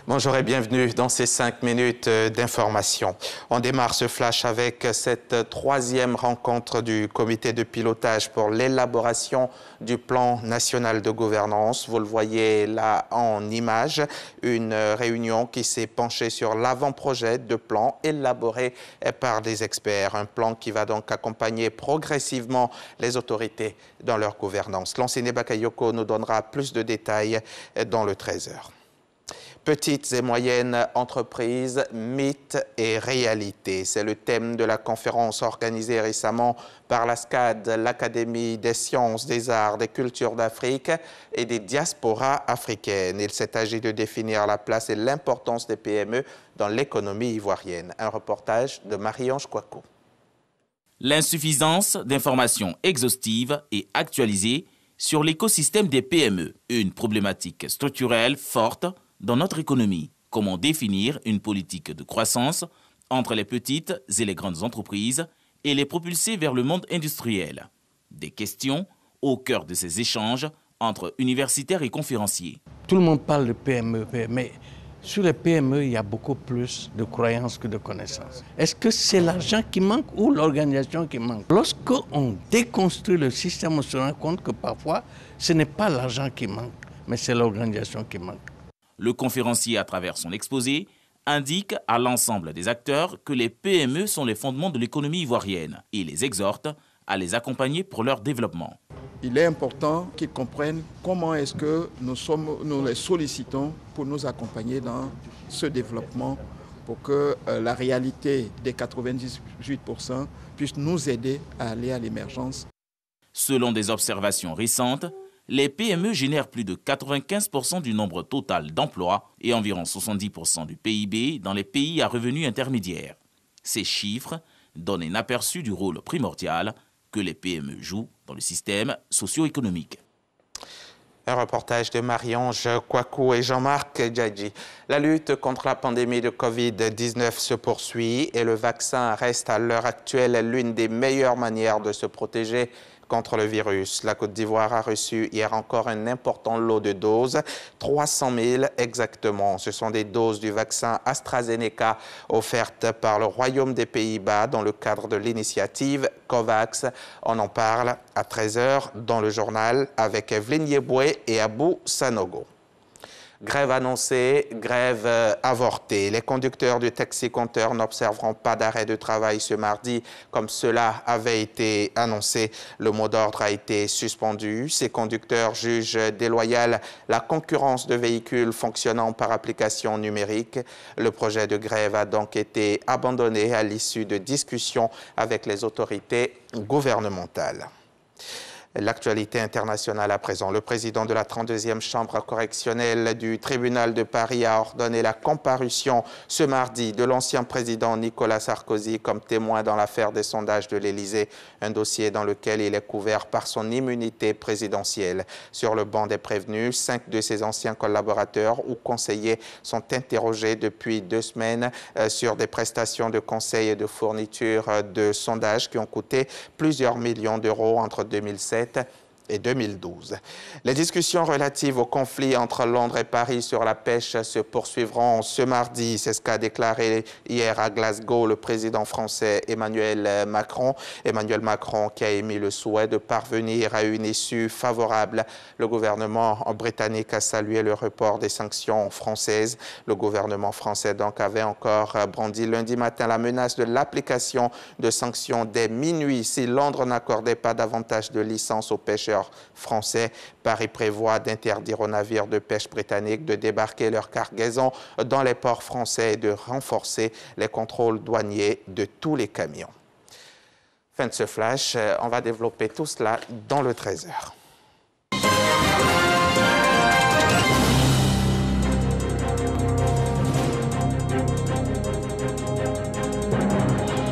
Bonjour et bienvenue dans ces 5 minutes d'information. On démarre ce flash avec cette troisième rencontre du comité de pilotage pour l'élaboration du plan national de gouvernance. Vous le voyez là en image, une réunion qui s'est penchée sur l'avant-projet de plan élaboré par des experts. Un plan qui va donc accompagner progressivement les autorités dans leur gouvernance. Lansine Bakayoko nous donnera plus de détails dans le 13h. Petites et moyennes entreprises, mythes et réalités. C'est le thème de la conférence organisée récemment par la SCAD, l'Académie des sciences, des arts, des cultures d'Afrique et des diasporas africaines. Il s'est agi de définir la place et l'importance des PME dans l'économie ivoirienne. Un reportage de Marie-Ange Kouakou. L'insuffisance d'informations exhaustives et actualisées sur l'écosystème des PME, une problématique structurelle forte dans notre économie. Comment définir une politique de croissance entre les petites et les grandes entreprises et les propulser vers le monde industriel? Des questions au cœur de ces échanges entre universitaires et conférenciers. Tout le monde parle de PME, mais sur les PME, il y a beaucoup plus de croyances que de connaissances. Est-ce que c'est l'argent qui manque ou l'organisation qui manque? Lorsqu'on déconstruit le système, on se rend compte que parfois, ce n'est pas l'argent qui manque, mais c'est l'organisation qui manque. Le conférencier, à travers son exposé, indique à l'ensemble des acteurs que les PME sont les fondements de l'économie ivoirienne et les exhorte à les accompagner pour leur développement. Il est important qu'ils comprennent comment est-ce que nous les sollicitons pour nous accompagner dans ce développement pour que la réalité des 98% puisse nous aider à aller à l'émergence. Selon des observations récentes, les PME génèrent plus de 95% du nombre total d'emplois et environ 70% du PIB dans les pays à revenus intermédiaires. Ces chiffres donnent un aperçu du rôle primordial que les PME jouent dans le système socio-économique. Un reportage de Marie-Ange Kouakou et Jean-Marc Djadji. La lutte contre la pandémie de Covid-19 se poursuit et le vaccin reste à l'heure actuelle l'une des meilleures manières de se protéger contre le virus. La Côte d'Ivoire a reçu hier encore un important lot de doses, 300 000 exactement. Ce sont des doses du vaccin AstraZeneca offertes par le Royaume des Pays-Bas dans le cadre de l'initiative COVAX. On en parle à 13h dans le journal avec Evelyne Yeboué et Abou Sanogo. Grève annoncée, grève avortée. Les conducteurs du taxi-compteur n'observeront pas d'arrêt de travail ce mardi, comme cela avait été annoncé. Le mot d'ordre a été suspendu. Ces conducteurs jugent déloyale la concurrence de véhicules fonctionnant par application numérique. Le projet de grève a donc été abandonné à l'issue de discussions avec les autorités gouvernementales. L'actualité internationale à présent. Le président de la 32e chambre correctionnelle du tribunal de Paris a ordonné la comparution ce mardi de l'ancien président Nicolas Sarkozy comme témoin dans l'affaire des sondages de l'Élysée, un dossier dans lequel il est couvert par son immunité présidentielle. Sur le banc des prévenus, 5 de ses anciens collaborateurs ou conseillers sont interrogés depuis 2 semaines sur des prestations de conseil et de fourniture de sondages qui ont coûté plusieurs millions d'euros entre 2007 et 2012. Les discussions relatives au conflit entre Londres et Paris sur la pêche se poursuivront ce mardi. C'est ce qu'a déclaré hier à Glasgow le président français Emmanuel Macron. Emmanuel Macron qui a émis le souhait de parvenir à une issue favorable. Le gouvernement britannique a salué le report des sanctions françaises. Le gouvernement français donc avait encore brandi lundi matin la menace de l'application de sanctions dès minuit si Londres n'accordait pas davantage de licences aux pêcheurs français. Paris prévoit d'interdire aux navires de pêche britanniques de débarquer leurs cargaisons dans les ports français et de renforcer les contrôles douaniers de tous les camions. Fin de ce flash, on va développer tout cela dans le 13h.